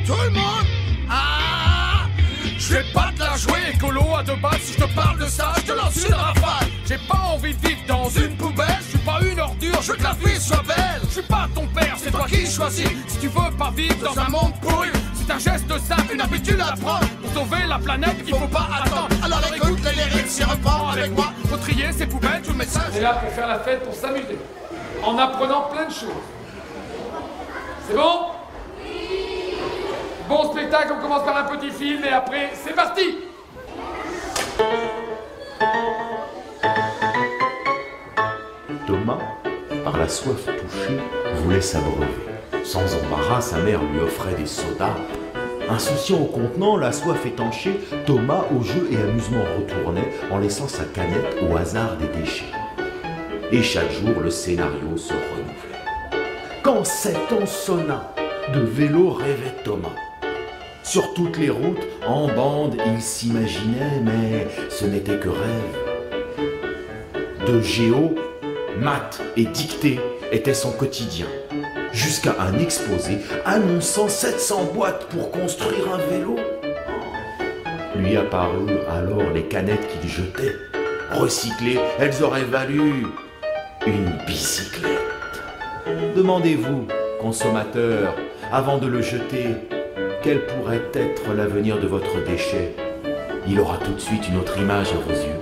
tout le monde. Ah, je vais pas te la jouer écolo à deux balles. Si je te parle de ça, je te lance une rafale. J'ai pas envie de vivre dans une poubelle. Je suis pas une ordure, je veux que la vie soit belle. Je suis pas ton père, c'est toi qui choisis. Si tu veux pas vivre dans un monde pourri, c'est un geste simple, une habitude à prendre. Pour sauver la planète, il faut pas attendre. Alors écoute les lyrics et reprends avec moi. Faut trier ces poubelles, tout le message. On est là pour faire la fête, pour s'amuser, en apprenant plein de choses. C'est bon? Bon spectacle, on commence par un petit film et après, c'est parti! Thomas, par la soif touchée, voulait s'abreuver. Sans embarras, sa mère lui offrait des sodas. Insouciant au contenant, la soif étanchée, Thomas, au jeu et amusement, retournait en laissant sa canette au hasard des déchets. Et chaque jour, le scénario se renouvelait. Quand 7 ans sonna, de vélo rêvait Thomas. Sur toutes les routes, en bande, il s'imaginait, mais ce n'était que rêve. De géo, maths et dictée était son quotidien, jusqu'à un exposé annonçant 700 boîtes pour construire un vélo. Lui apparurent alors les canettes qu'il jetait. Recyclées, elles auraient valu une bicyclette. Demandez-vous, consommateur, avant de le jeter, quel pourrait être l'avenir de votre déchet? Il aura tout de suite une autre image à vos yeux.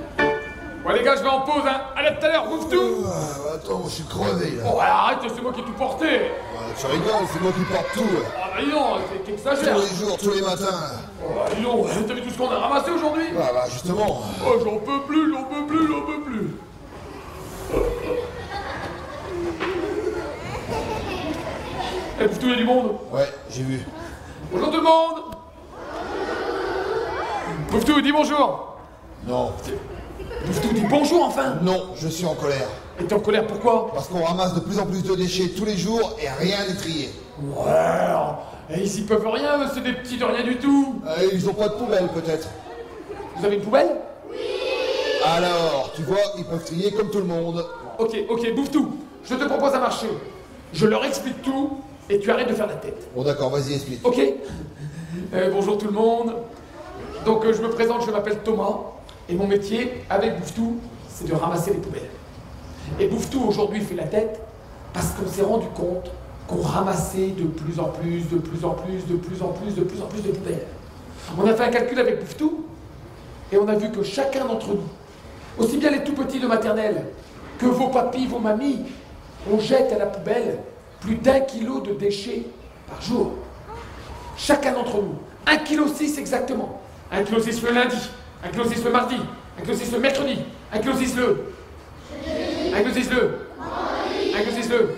Bon les gars, je vais en pause, hein. Allez, tout à l'heure, bouffe tout. Attends, je suis crevé là. Oh, arrête, c'est moi qui ai tout porté. Tu rigoles, c'est moi qui porte tout. Ah bah dis donc, t'exagères. Tous les jours, tous les matins. Oh bah dis donc, t'as vu tout ce qu'on a ramassé aujourd'hui? Ah bah justement. Oh, j'en peux plus, j'en peux plus, j'en peux plus. Eh, bouffe tout, il y a du monde. Ouais, j'ai vu. Bonjour tout le monde. Bouffe tout, dis bonjour. Non. Bouffe tout, dis bonjour enfin. Non, je suis en colère. Et t'es en colère, pourquoi? Parce qu'on ramasse de plus en plus de déchets tous les jours et rien n'est trié. Ouais, ils y peuvent rien, eux, c'est des petits de rien du tout. Ils ont pas de poubelle peut-être. Vous avez une poubelle? Alors, tu vois, ils peuvent trier comme tout le monde. Ok, bouffe tout. Je te propose un marché. Je leur explique tout et tu arrêtes de faire la tête. Bon d'accord, vas-y, explique. Ok. Bonjour tout le monde. Donc je me présente, je m'appelle Thomas. Et mon métier, avec Bouffe-Tout, c'est de ramasser les poubelles. Et Bouffe-Tout aujourd'hui fait la tête parce qu'on s'est rendu compte qu'on ramassait de plus en plus de poubelles. On a fait un calcul avec Bouffe-Tout et on a vu que chacun d'entre nous, aussi bien les tout petits de maternelle que vos papis, vos mamies, on jette à la poubelle plus d'1 kilo de déchets par jour. Chacun d'entre nous. 1,6 kg exactement. 1,6 kg le lundi, 1,6 kg le mardi, 1,6 kg le mercredi, 1,6 kg le... 1,6 kg le... 1,6 kg le...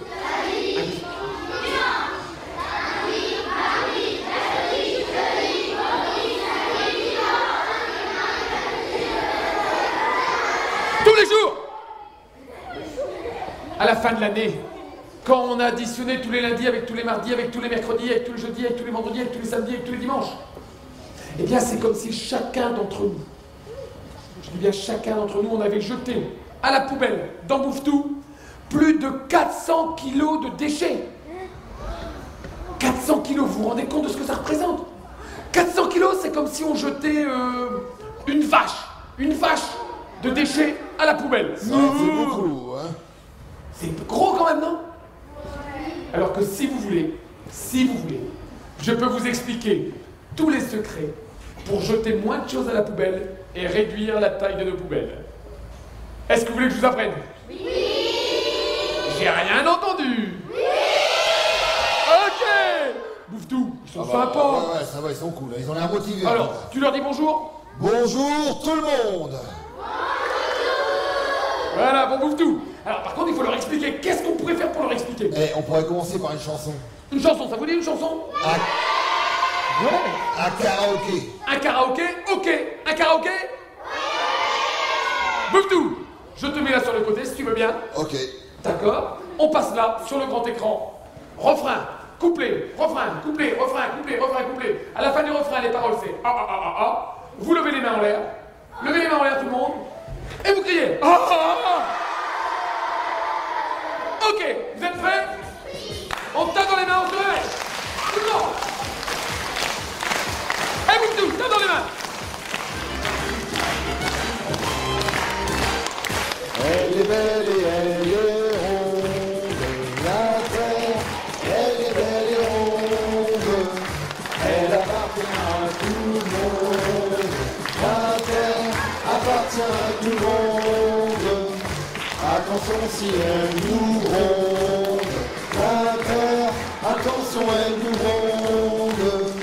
Tous les jours. À la fin de l'année, quand on a additionné tous les lundis avec tous les mardis, avec tous les mercredis, avec tous les jeudis, avec tous les vendredis, avec tous les samedis, avec tous les dimanches, eh bien c'est comme si chacun d'entre nous, je dis bien chacun d'entre nous, on avait jeté à la poubelle, dans Bouffe-Tout, plus de 400 kilos de déchets. 400 kilos, vous vous rendez compte de ce que ça représente? 400 kilos, c'est comme si on jetait une vache de déchets à la poubelle. Ça fait beaucoup, hein. C'est gros quand même, non? Alors que si vous voulez, je peux vous expliquer tous les secrets pour jeter moins de choses à la poubelle et réduire la taille de nos poubelles. Est-ce que vous voulez que je vous apprenne? Oui! J'ai rien entendu! Oui! Ok! Bouffe-Tout, ils sont sympas. Ouais, ça va, ils sont cool, ils ont l'air motivés. Alors, tu leur dis bonjour? Bonjour tout le monde. Voilà, bon Bouffe-Tout. Alors par contre, il faut leur expliquer. Qu'est-ce qu'on pourrait faire pour leur expliquer? On pourrait commencer par une chanson. Une chanson, ça vous dit une chanson? Ouais. Un karaoké. Un karaoké? Ok. Un karaoké? Bouffe-Tout, je te mets là sur le côté si tu veux bien. Ok. D'accord. On passe là, sur le grand écran. Refrain, couplet, refrain, couplet, refrain, couplet, refrain, couplet. À la fin du refrain, les paroles c'est ah ah ah ah ah. Vous levez les mains en l'air. Levez les mains en l'air tout le monde. Et vous criez ah ah ah ah. Ok, vous êtes prêts? On tape dans les mains, on se lève. Tout le monde. attention si elle nous gronde. La terre, attention elle nous gronde.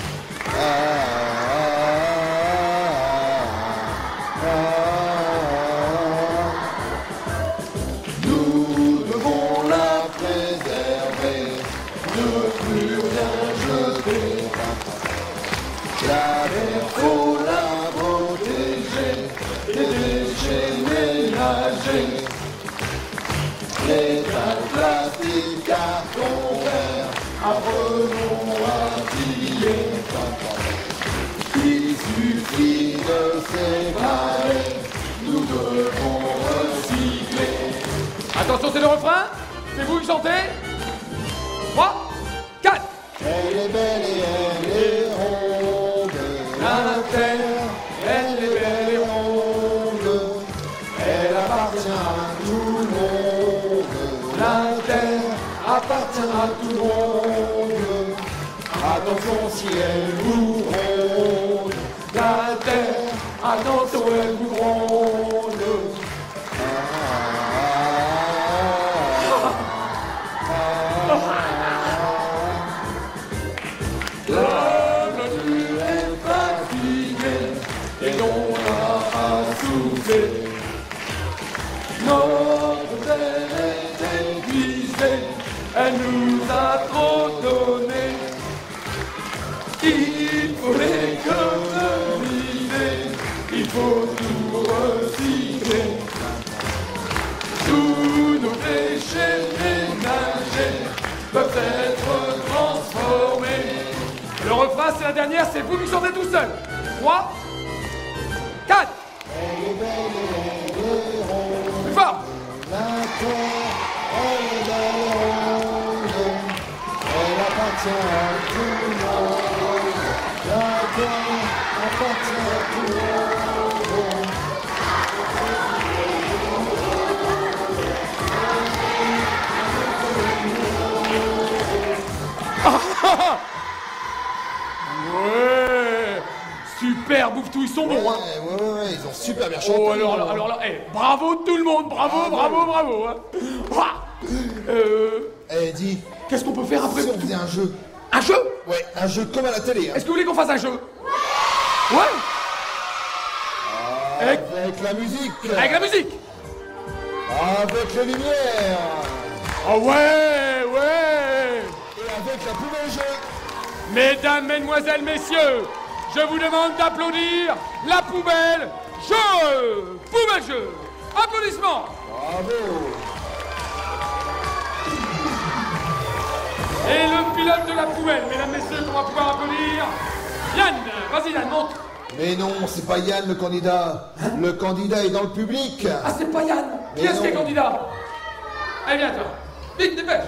Nous devons la préserver, ne plus rien jeter. La terre, faut la protéger, des déchets ménagers. Les plastiques, carton vert, apprenons à trier. Il suffit de séparer, nous devons recycler. Attention, c'est le refrain. C'est vous qui chantez. 3, 4. Elle est belle et elle est ronde. La terre, elle est belle et ronde. Elle appartient à tout le monde. La terre appartient à tout le monde. Attention si elle vous ronde. La terre, attention elle vous ronde. La nature est fatiguée et l'on a à souffler. Notre terre est épuisée, elle nous a trop donné. Il faut l'économiser, il faut tout recycler. Tous nos déchets ménagers peuvent être transformés. Le refrain, c'est la dernière, c'est vous qui chantez tout seul. 3, 4. Elle est belle et elle est ronde. Plus fort. La terre, elle est belle et ronde. Elle appartient à tout le monde. La terre appartient à tout le monde. Ouais. Super, Bouffe-Tout, ils sont bons, hein. Ouais, ils ont super bien chanté. Oh, alors là, bravo tout le monde, bravo, hein. Eh, dis, Qu'est-ce qu'on peut faire après? si on faisait un jeu. Un jeu? Ouais, un jeu comme à la télé, hein. Est-ce que vous voulez qu'on fasse un jeu? Ouais. Avec Avec la musique. la musique. Avec les lumières. Oh ouais. Et avec la poubelle jeu. Mesdames, mesdemoiselles, messieurs, je vous demande d'applaudir la poubelle jeu. Poubelle jeu. Applaudissements. Bravo. Et le pilote de la poubelle, mesdames, messieurs, qu'on va pouvoir applaudir. Yann, vas-y Yann, monte. Mais non, c'est pas Yann le candidat. Le candidat est dans le public. Ah, c'est pas Yann. Qui Mais est-ce qui est non. candidat? Allez, viens, toi. Vite, dépêche.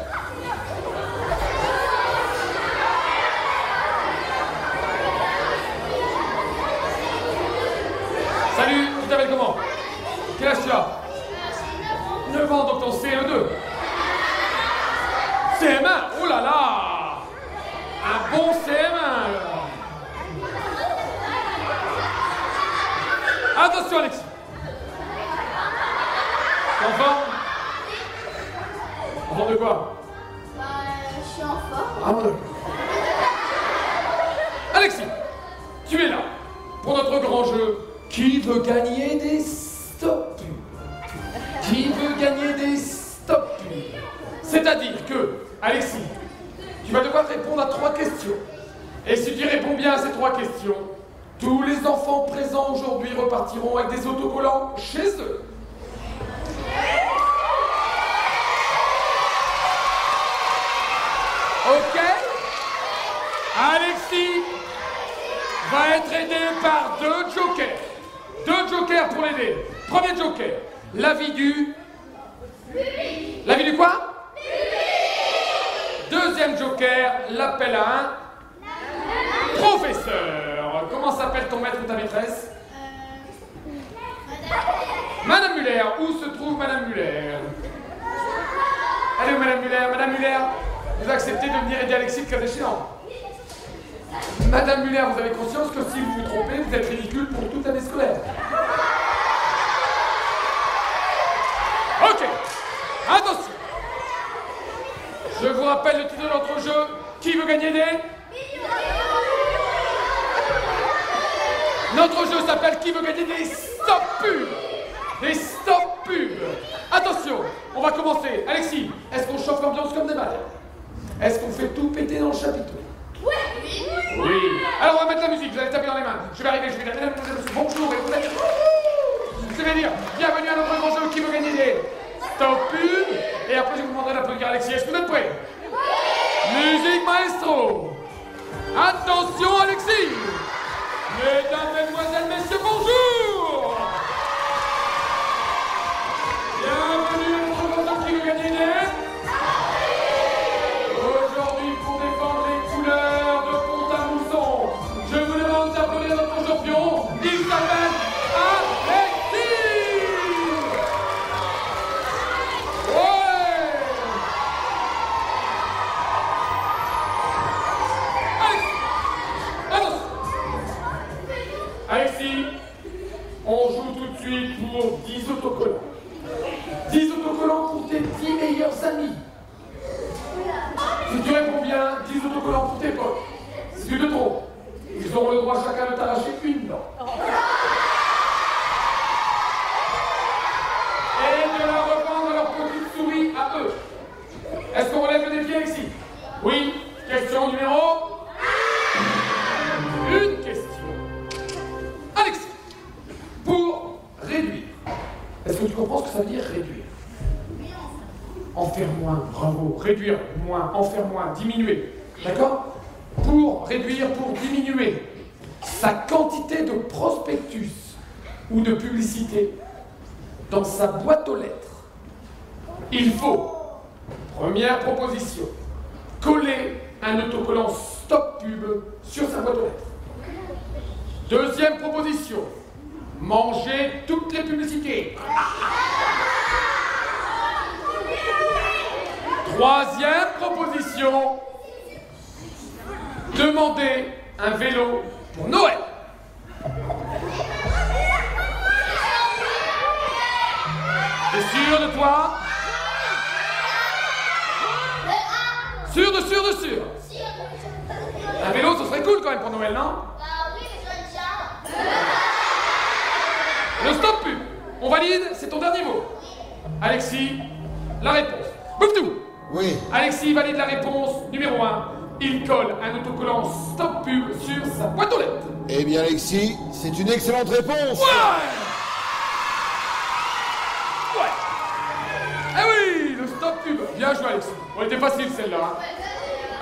Salut, tu t'appelles comment? Quel âge tu as? 9 ans, donc ton CE2. CM1, oh là là. Un bon CM1 alors. Attention Alexis. T'es en forme? En forme de quoi? Je suis en forme. Ah ouais. Alexis, tu es là pour notre grand jeu. Qui veut gagner des stops? Qui veut gagner des stops? C'est-à-dire que, Alexis, tu vas devoir répondre à 3 questions. Et si tu réponds bien à ces 3 questions, tous les enfants présents aujourd'hui repartiront avec des autocollants chez eux. Ok? Alexis va être aidé par 2 jokers. 2 jokers pour l'aider. Premier joker, l'avis du... L'avis du quoi? Deuxième joker, l'appel à un... professeur. Comment s'appelle ton maître ou ta maîtresse? Madame Muller. Où se trouve Madame Muller? Allez, Madame Muller. Madame Muller, vous acceptez de venir aider Alexis le cas échéant? Madame Muller, vous avez conscience que si vous vous trompez, vous êtes ridicule pour toute l'année scolaire. Ok. Attention. Je vous rappelle le titre de notre jeu. Qui veut gagner des... Notre jeu s'appelle Qui veut gagner des stop pubs. Des stop pubs. Attention, on va commencer. Alexis, est-ce qu'on chauffe l'ambiance comme des malades? Est-ce qu'on fait tout péter dans le chapiteau? Oui. Alors on va mettre la musique, vous allez taper dans les mains. Je vais arriver, je vais dire bonjour et vous allez dire... Je vais dire bienvenue à notre grand jeu Qui veut gagner des stop pubs. Et après je vous demanderai d'applaudir Alexis. Est-ce que vous êtes prêts? Musique maestro. Attention Alexis. Mesdames, mesdemoiselles, messieurs, bonjour. Bienvenue à notre grand jeu Qui veut gagner des... Aujourd'hui pour défendre les couleurs de Pont-à-Mousson, je vous demande d'applaudir notre champion. Il s'appelle Alexis. Ouais. Alexis, on joue tout de suite pour 10 autocollants. 10 autocollants pour tes 10 meilleurs amis. Si tu réponds bien, 10 autocollants pour tes potes. Si tu te trompes, ils auront le droit chacun de t'arracher une dent. Et de la revendre à leur petite souris à eux. Est-ce qu'on relève le défi, Alexis? Oui. Question numéro... Une question. Alexis, pour réduire. Est-ce que tu comprends ce que ça veut dire réduire? En faire moins, bravo. Réduire moins, en faire moins, diminuer. D'accord? Pour réduire, pour diminuer sa quantité de prospectus ou de publicité dans sa boîte aux lettres, il faut, première proposition, coller un autocollant stop pub sur sa boîte aux lettres. Deuxième proposition, manger toutes les publicités. Troisième proposition, demander un vélo pour Noël. T'es sûr de toi? Sûr de sûr de sûr. Un vélo, ce serait cool quand même pour Noël, non? Le stop pub. On valide, c'est ton dernier mot. Alexis, la réponse. Bouftou. Oui. Alexis valide la réponse numéro 1. Il colle un autocollant stop pub sur sa boîte aux lettres. Eh bien, Alexis, c'est une excellente réponse. Ouais. Eh oui, le stop pub. Bien joué, Alexis. Bon, elle était facile celle-là. Hein.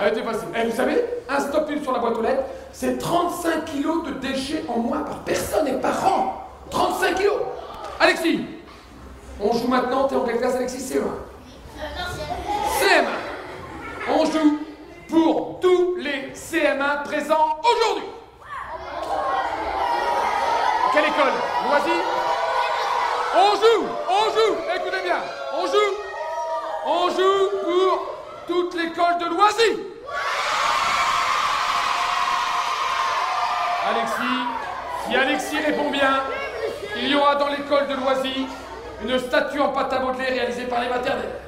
Elle était facile. Et vous savez, un stop pub sur la boîte aux lettres, c'est 35 kilos de déchets en moins par personne et par an. 35 kilos. Alexis, on joue maintenant. T'es en quelle classe, Alexis? CE1. CM1. On joue pour tous les CM1 présents aujourd'hui. Quelle école? Loisy? On joue, écoutez bien, on joue pour toute l'école de Loisy. Alexis, si Alexis répond bien, il y aura dans l'école de Loisy une statue en pâte à modeler réalisée par les maternelles.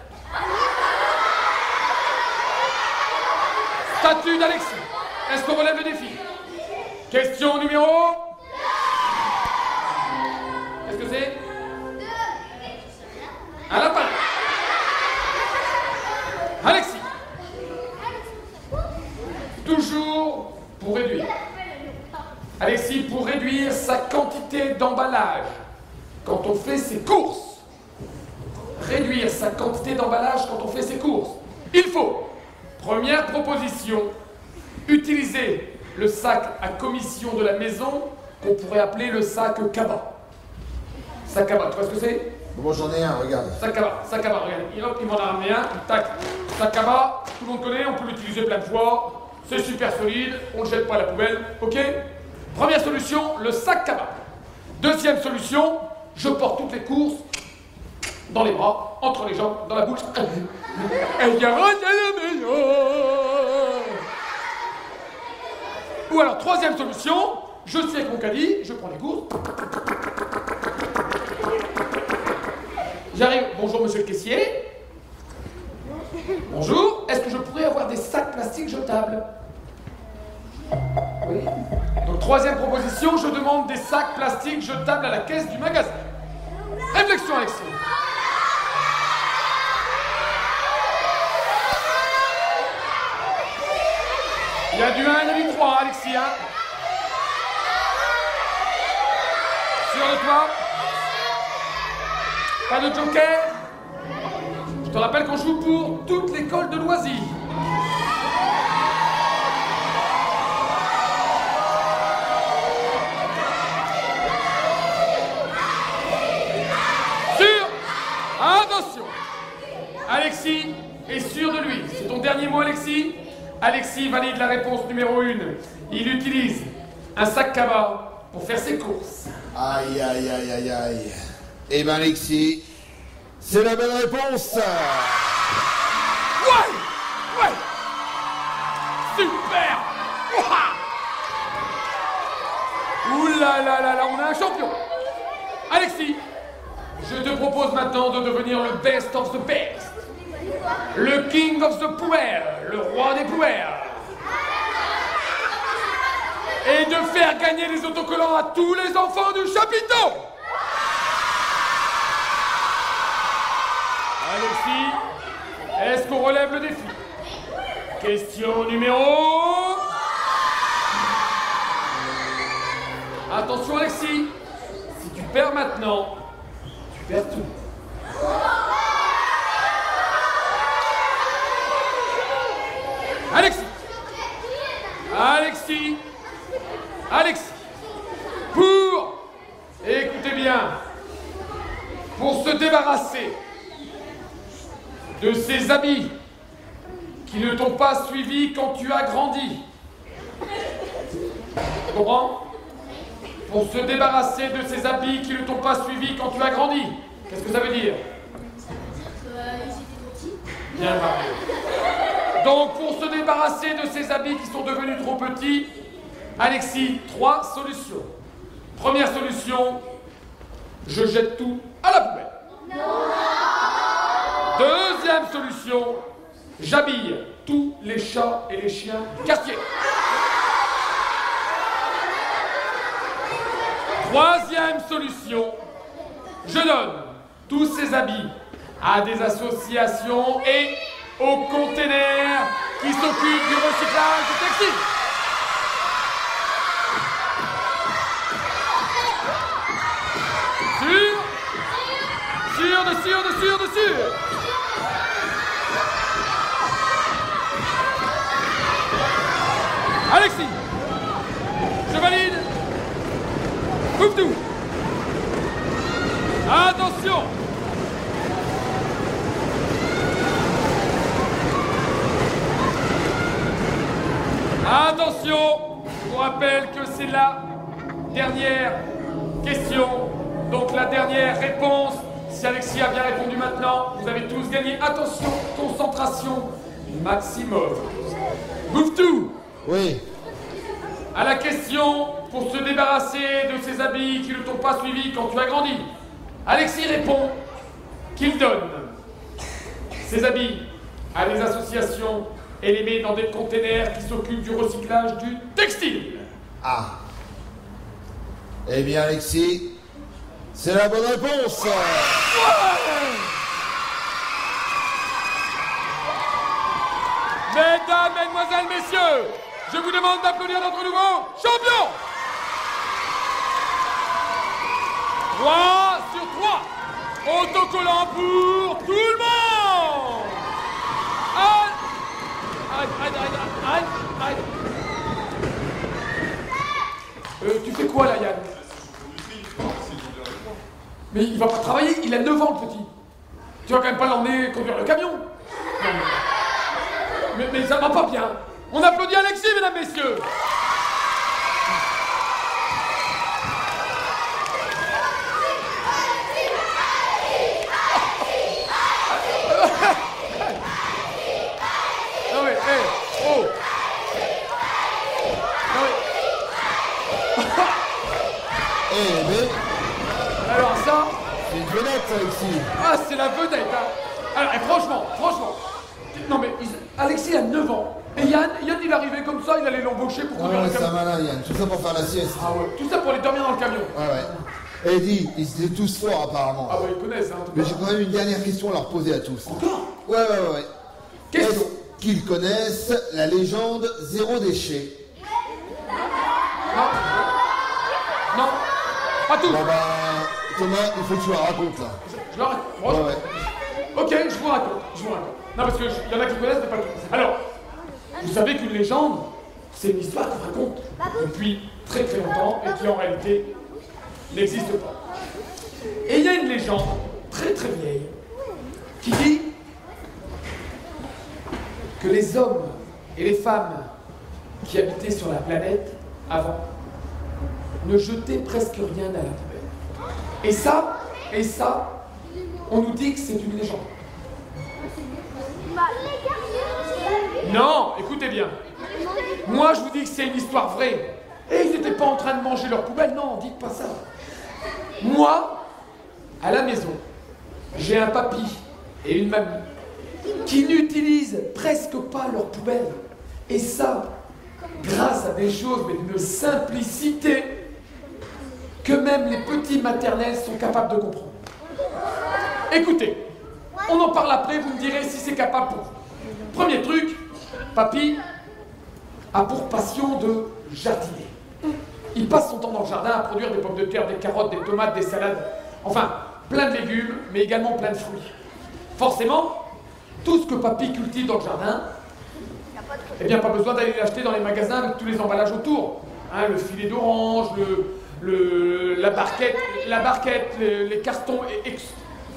Statue d'Alexis. Est-ce qu'on relève le défi? Question numéro... Qu'est-ce que c'est? Un lapin. Alexis. Toujours pour réduire. Alexis, pour réduire sa quantité d'emballage quand on fait ses courses. Réduire sa quantité d'emballage quand on fait ses courses. Il faut... Première proposition, utiliser le sac à commission de la maison qu'on pourrait appeler le sac cabas. Sac cabas, tu vois ce que c'est? Bon, j'en ai un, regarde. Sac cabas, regarde. Il m'en a ramené un, tac. Sac cabas, tout le monde connaît, on peut l'utiliser plein de fois. C'est super solide, on ne le jette pas à la poubelle, ok? Première solution, le sac cabas. Deuxième solution, je porte toutes les courses dans les bras, entre les jambes, dans la bouche. Elle garotte à la maison. Ou alors, troisième solution, je suis avec mon caddie, je prends les courses. J'arrive, bonjour monsieur le caissier. Bonjour, est-ce que je pourrais avoir des sacs plastiques jetables? Oui. Donc, troisième proposition, je demande des sacs plastiques jetables à la caisse du magasin. Réflexion, Alexis. Il y a du 1, il y a du 3, Alexis, hein? Sûr de toi? Pas de joker? Je te rappelle qu'on joue pour toute l'école de loisirs. Sûr? Attention! Alexis est sûr de lui. C'est ton dernier mot, Alexis? Alexis valide la réponse numéro 1. Il utilise un sac cabas pour faire ses courses. Aïe, aïe, aïe, aïe, aïe. Eh ben, Alexis, c'est la bonne réponse. Ouais! Ouais! Super! Ouh là là là là, on a un champion! Alexis, je te propose maintenant de devenir le best of the best. Le king of the poubelles, le roi des poubelles. Et de faire gagner les autocollants à tous les enfants du chapiteau. Alexis, est-ce qu'on relève le défi? Question numéro... Attention Alexis, si tu perds maintenant, tu perds tout. Alexis! Alexis! Alexis! Écoutez bien, pour se débarrasser de ces habits qui ne t'ont pas suivi quand tu as grandi. Tu comprends? Pour se débarrasser de ces habits qui ne t'ont pas suivi quand tu as grandi. Qu'est-ce que ça veut dire? Bien parlé. Donc, pour se débarrasser de ces habits qui sont devenus trop petits, Alexis, 3 solutions. Première solution, je jette tout à la poubelle. Deuxième solution, j'habille tous les chats et les chiens du quartier. Troisième solution, je donne tous ces habits à des associations et aux containers qui s'occupent du recyclage de textiles. Sûr. Alexis, je valide. Ouvre tout. Attention. Attention, je vous rappelle que c'est la dernière question, donc la dernière réponse. Si Alexis a bien répondu maintenant, vous avez tous gagné. Attention, concentration maximum. Bouffe tout. Oui. À la question, pour se débarrasser de ces habits qui ne t'ont pas suivi quand tu as grandi, Alexis répond qu'il donne ces habits à des associations et les met dans des containers qui s'occupent du recyclage du textile. Ah. Eh bien, Alexis, c'est la bonne réponse. Mesdames, mesdemoiselles, messieurs, je vous demande d'applaudir notre nouveau champion. 3 sur 3. Autocollant pour tout le monde. Aïe. Tu fais quoi là, Yann? Mais il va pas travailler, il a 9 ans le petit. Tu vas quand même pas l'emmener conduire le camion? Non. Mais ça va pas bien. On applaudit Alexis, mesdames, messieurs. Non mais, oh. Non mais... Alors ça... C'est une vedette, ça, Alexis. Ah, c'est la vedette, hein. Alors, franchement, Non mais Alexis a 9 ans. Et Yann, il arrivait comme ça, il allait l'embaucher pour Ah conduire ouais, le c'est camion. un malin, Yann. Tout ça pour faire la sieste. Ah ouais, tout ça pour aller dormir dans le camion. Ouais, ouais. Et dis, ils étaient tous forts apparemment. Ah bah ils connaissent, hein. Mais j'ai quand même une dernière question à leur poser à tous. Encore? Ouais, ouais, ouais. Question. Est-ce qu'ils connaissent la légende zéro déchet? Non. Non. Pas tous. Bon bah, Thomas, il faut que tu la racontes là. Je leur raconte. Ouais, ouais. Ok, je vous raconte. Non, parce qu'il y en a qui connaissent, mais pas tous. Alors, vous savez qu'une légende, c'est une histoire qu'on raconte depuis très très longtemps et qui en réalité n'existe pas. Et il y a une légende très très vieille qui dit que les hommes et les femmes qui habitaient sur la planète avant ne jetaient presque rien à la poubelle. Et ça, on nous dit que c'est une légende. Non, écoutez bien. Moi, je vous dis que c'est une histoire vraie. Et ils n'étaient pas en train de manger leur poubelle. Non, dites pas ça. Moi, à la maison, j'ai un papy et une mamie qui n'utilisent presque pas leur poubelle. Et ça, grâce à des choses, mais d'une simplicité que même les petits maternels sont capables de comprendre. Écoutez, on en parle après, vous me direz si c'est capable pour vous. Premier truc, papy a pour passion de jardiner. Il passe son temps dans le jardin à produire des pommes de terre, des carottes, des tomates, des salades, enfin, plein de légumes, mais également plein de fruits. Forcément, tout ce que papy cultive dans le jardin, eh bien, pas besoin d'aller l'acheter dans les magasins avec tous les emballages autour. Hein, le filet d'orange, la barquette, les cartons, et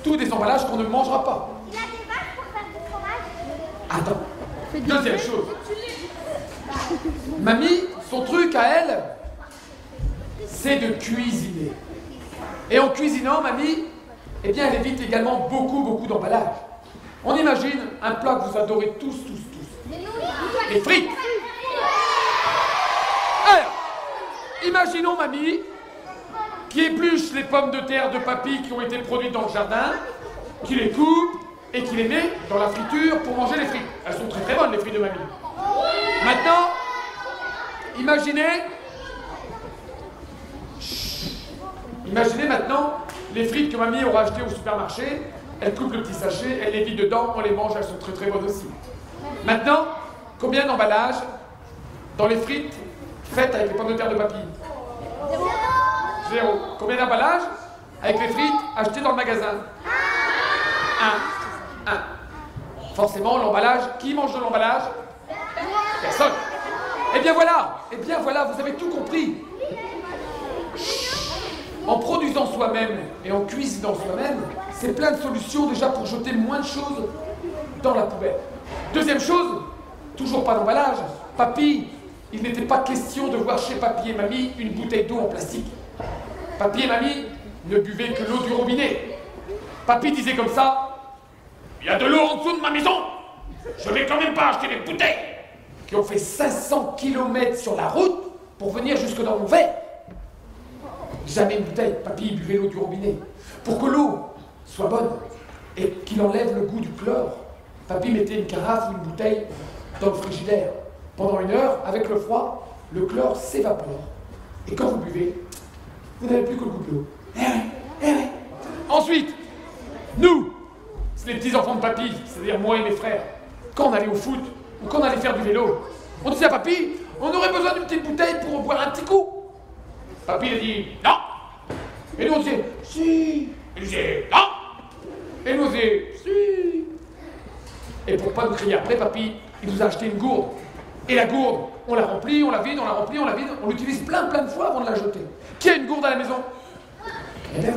tous des emballages qu'on ne mangera pas. Il a des vaches pour faire du fromage. Attends. Deuxième chose. Mamie, son truc à elle, c'est de cuisiner. Et en cuisinant, mamie, eh bien, elle évite également beaucoup d'emballages. On imagine un plat que vous adorez tous. Les frites. Alors, imaginons mamie qui épluche les pommes de terre de papy qui ont été produites dans le jardin, qui les coupe et qui les met dans la friture pour manger les frites. Elles sont très bonnes, les frites de mamie. Maintenant, imaginez maintenant les frites que mamie aura achetées au supermarché. Elle coupe le petit sachet, elle les vide dedans, on les mange, elles sont très bonnes aussi. Maintenant, combien d'emballages dans les frites faites avec les pommes de terre de papy? 0. Combien d'emballages avec les frites achetées dans le magasin? 1. Forcément, l'emballage, qui mange de l'emballage? Personne. Eh bien voilà, vous avez tout compris. En produisant soi-même et en cuisinant soi-même, c'est plein de solutions déjà pour jeter moins de choses dans la poubelle. Deuxième chose, toujours pas d'emballage. Papy, il n'était pas question de voir chez papy et mamie une bouteille d'eau en plastique. Papy et mamie ne buvaient que l'eau du robinet. Papy disait comme ça, il y a de l'eau en dessous de ma maison. Je vais quand même pas acheter des bouteilles qui ont fait 500 km sur la route pour venir jusque dans mon verre. Jamais une bouteille, papy buvait l'eau du robinet. Pour que l'eau soit bonne et qu'il enlève le goût du chlore, papy mettait une carafe ou une bouteille dans le frigidaire. Pendant 1 heure, avec le froid, le chlore s'évapore. Et quand vous buvez, vous n'avez plus que le goût de l'eau. Eh ouais. Ensuite, nous, c'est les petits enfants de papy, c'est-à-dire moi et mes frères, quand on allait au foot ou quand on allait faire du vélo, on disait à papy, on aurait besoin d'une petite bouteille pour boire un petit coup. Papy il a dit non. Et nous on disait si. Il disait non. Et nous on disait si. Et pour pas nous crier après, papy, il nous a acheté une gourde. Et la gourde, on la remplit, on la vide, on la remplit, on la vide, on l'utilise plein de fois avant de la jeter. Qui a une gourde à la maison? Et bien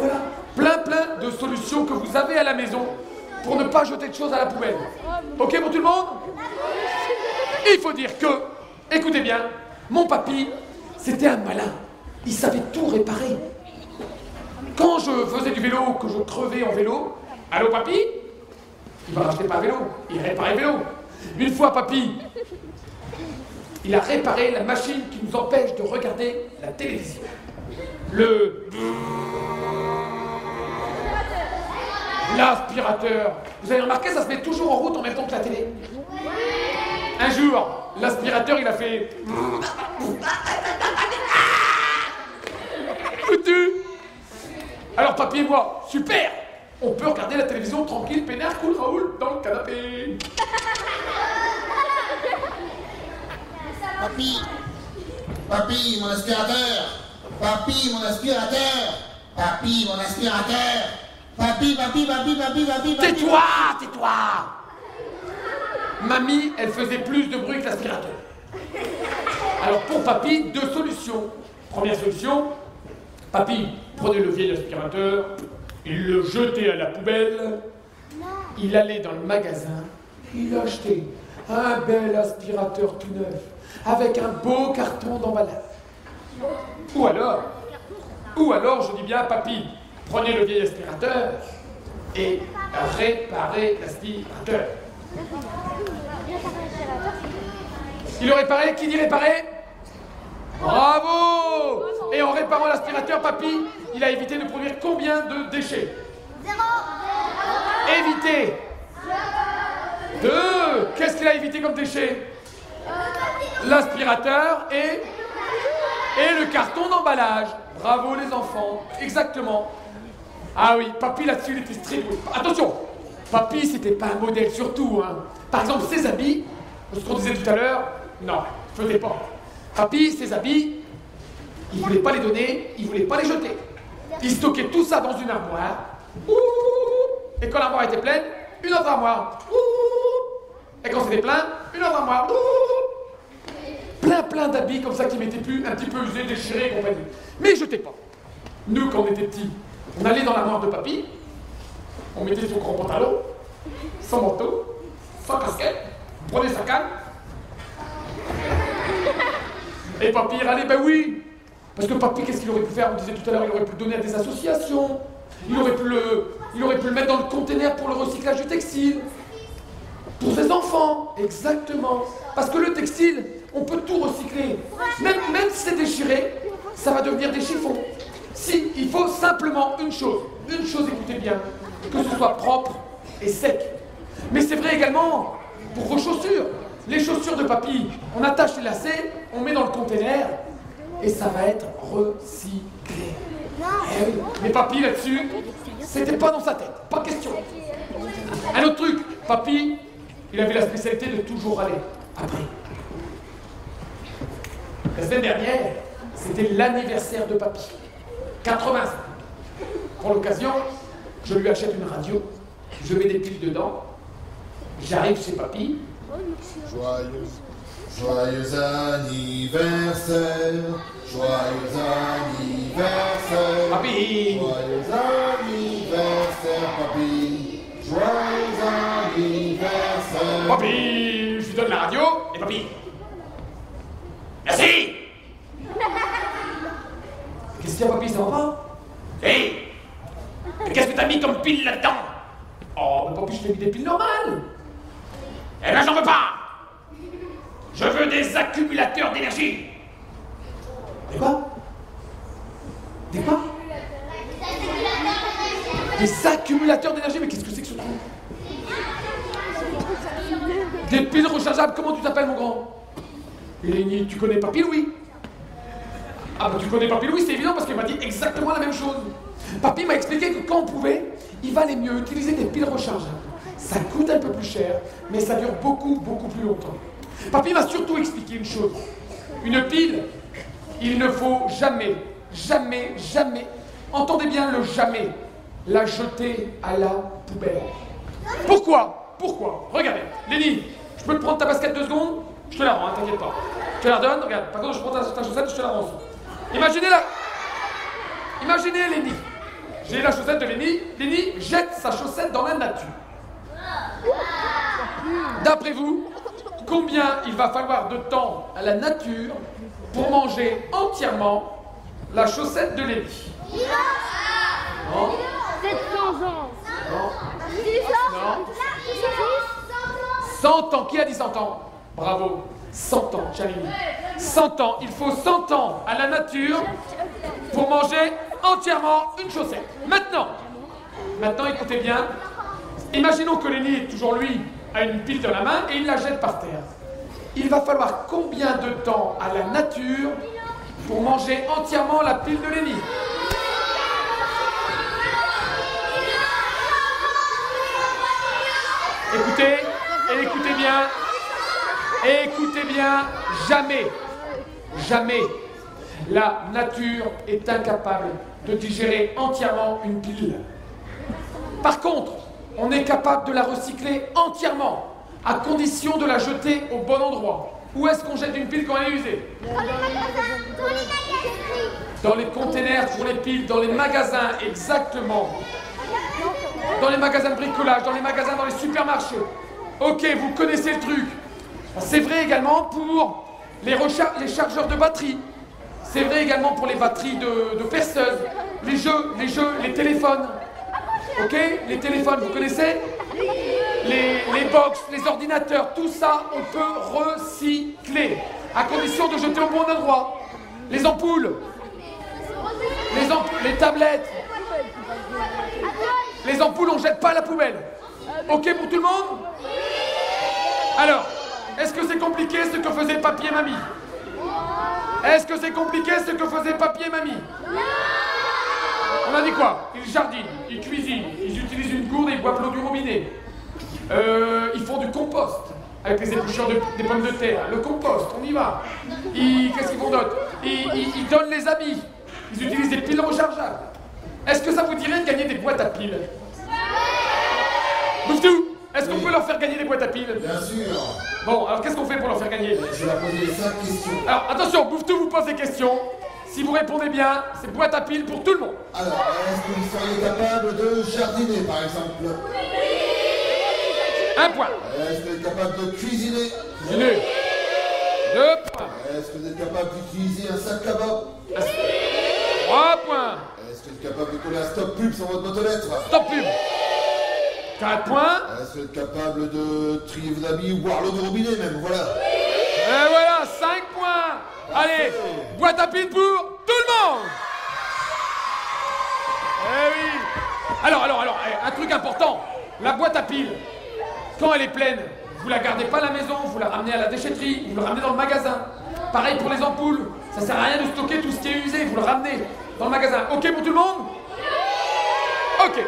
voilà, plein de solutions que vous avez à la maison pour ne pas jeter de choses à la poubelle. Ok pour tout le monde? Il faut dire que, écoutez bien, mon papy, c'était un malin. Il savait tout réparer. Quand je faisais du vélo, que je crevais en vélo, allô papy? Il m'a racheté pas un vélo, il réparait le vélo. Une fois papy, il a réparé la machine qui nous empêche de regarder la télévision. L'aspirateur. Vous avez remarqué, ça se met toujours en route en même temps que la télé. Un jour, l'aspirateur, il a fait... Foutu. Alors papy et moi, super, on peut regarder la télévision tranquille, peinard, cool, Raoul, dans le canapé. Papy, mon aspirateur. Papy, mon aspirateur. Papy, mon aspirateur. Papy. Tais-toi, tais-toi. Mamie, elle faisait plus de bruit que l'aspirateur. Alors pour papy, 2 solutions. Première solution, papy prenait le vieil aspirateur, il le jetait à la poubelle, il allait dans le magasin, il achetait un bel aspirateur tout neuf, avec un beau carton d'emballage. Ou alors, je dis bien, papy, prenez le vieil aspirateur et réparez l'aspirateur. Il le réparait, qui dit réparer? Bravo! Et en réparant l'aspirateur, papy, il a évité de produire combien de déchets? 0. Évité. 2. Qu'est-ce qu'il a évité comme déchets? L'aspirateur et le carton d'emballage. Bravo les enfants, exactement. Ah oui, papy là-dessus, il était strict. Attention, papy, c'était pas un modèle surtout. Hein. Par exemple, ses habits, ce qu'on disait tout à l'heure, non, je faisais pas. Papy, ses habits, il voulait pas les donner, il voulait pas les jeter. Il stockait tout ça dans une armoire. Et quand l'armoire était pleine, une autre armoire. Et quand c'était plein, une autre armoire. Plein d'habits comme ça qui m'étaient plus un petit peu usés, déchirés et compagnie. Mais jetait pas. Nous, quand on était petits, on allait dans l'armoire de papy, on mettait son grand pantalon, son manteau, sans casquette, on prenait sa canne. Et papy râlait, ben oui. Parce que papy, qu'est-ce qu'il aurait pu faire? On disait tout à l'heure, il aurait pu le donner à des associations. Il aurait pu le mettre dans le conteneur pour le recyclage du textile. Pour ses enfants, exactement. Parce que le textile, on peut tout recycler. Même si c'est déchiré, ça va devenir des chiffons. Si, il faut simplement une chose, écoutez bien, que ce soit propre et sec. Mais c'est vrai également pour vos chaussures. Les chaussures de papy, on attache les lacets, on met dans le conteneur et ça va être recyclé. Eh oui. Mais papy là-dessus, c'était pas dans sa tête, pas question. Un autre truc, papy, il avait la spécialité de toujours aller après. La semaine dernière, c'était l'anniversaire de papy. 80 ans. Pour l'occasion, je lui achète une radio, je mets des piles dedans, j'arrive chez papy. Joyeux anniversaire, joyeux anniversaire. Papy! Joyeux anniversaire, papy. Joyeux anniversaire. Papy! Je lui donne la radio, et papy. Merci! Qu'est-ce qu'il y a, papy, ça va pas? Hé! Mais qu'est-ce que t'as mis comme pile là-dedans? Oh, mais papy, je t'ai mis des piles normales! Eh ben, j'en veux pas! Je veux des accumulateurs d'énergie! Des quoi? Des quoi? Des accumulateurs d'énergie? Mais qu'est-ce que c'est que ce truc? Des piles rechargeables, comment tu t'appelles, mon grand? Lénie, tu connais Papy Louis? Ah bah tu connais Papy Louis, c'est évident parce qu'il m'a dit exactement la même chose. Papy m'a expliqué que quand on pouvait, il valait mieux utiliser des piles rechargeables. Ça coûte un peu plus cher, mais ça dure beaucoup plus longtemps. Papy m'a surtout expliqué une chose. Une pile, il ne faut jamais, entendez bien le jamais, la jeter à la poubelle. Pourquoi? Regardez, Lénie, je peux te prendre ta basket 2 secondes? Je te la rends, hein, t'inquiète pas. Je te la donne, regarde. Par contre, je prends ta chaussette, je te la rends aussi. Imaginez Lénie. J'ai la chaussette de Lénie. Lénie jette sa chaussette dans la nature. D'après vous, combien il va falloir de temps à la nature pour manger entièrement la chaussette de Lénie? Non. 700 ans. Non. 600 ans. Non. 100 ans. Qui a dit 100 ans? Bravo. 100 ans, Chalini. 100 ans. Il faut 100 ans à la nature pour manger entièrement une chaussette. Maintenant, écoutez bien. Imaginons que Lénie, toujours lui, a une pile dans la main et il la jette par terre. il va falloir combien de temps à la nature pour manger entièrement la pile de Lenny? Écoutez, écoutez bien, jamais la nature est incapable de digérer entièrement une pile. Par contre, on est capable de la recycler entièrement, à condition de la jeter au bon endroit. Où est-ce qu'on jette une pile quand elle est usée? Dans les containers pour les piles, dans les magasins, exactement. Dans les magasins de bricolage, dans les magasins, dans les supermarchés. Ok, vous connaissez le truc. C'est vrai également pour les chargeurs de batterie. C'est vrai également pour les batteries de perceuses, les jeux, les téléphones. Ok? Les téléphones, vous connaissez? Les box, les ordinateurs, tout ça, on peut recycler. À condition de jeter au bon endroit. Les ampoules. Les tablettes. Les ampoules, on ne jette pas à la poubelle. Ok pour tout le monde? Alors, est-ce que c'est compliqué ce que faisait papy et mamie? Est-ce que c'est compliqué ce que faisait papy et mamie? On a dit quoi? Ils jardinent, ils cuisinent, ils utilisent une gourde et ils boivent l'eau du robinet. Ils font du compost avec les épluchures des pommes de terre. Le compost, on y va. Qu'est-ce qu'ils font d'autre? Ils donnent les habits. Ils utilisent des piles rechargeables. Est-ce que ça vous dirait de gagner des boîtes à piles? Bouftou, est-ce qu'on peut leur faire gagner des boîtes à piles? Bien sûr. Bon, alors qu'est-ce qu'on fait pour leur faire gagner? Je vais leur poser 5 questions. Alors, attention, Bouftou vous pose des questions. Si vous répondez bien, c'est boîte à piles pour tout le monde. Alors, est-ce que vous seriez capable de jardiner, par exemple? Un point. Est-ce que vous êtes capable de cuisiner? Cuisiner. 2 points. Est-ce que vous êtes capable d'utiliser un sac à bas? 3 points. Est-ce que vous êtes capable de coller un stop pub sur votre boîte aux lettres? Stop pub. 4 points. Est-ce que vous êtes capable de trier vos habits ou boire l'eau du robinet même? Voilà. Et voilà, 5 points. Allez, boîte à piles pour tout le monde. Eh oui. Alors, un truc important. La boîte à piles, quand elle est pleine, vous la gardez pas à la maison, vous la ramenez à la déchetterie, vous la ramenez dans le magasin. Pareil pour les ampoules. Ça sert à rien de stocker tout ce qui est usé, vous le ramenez dans le magasin. Ok pour tout le monde? Ok.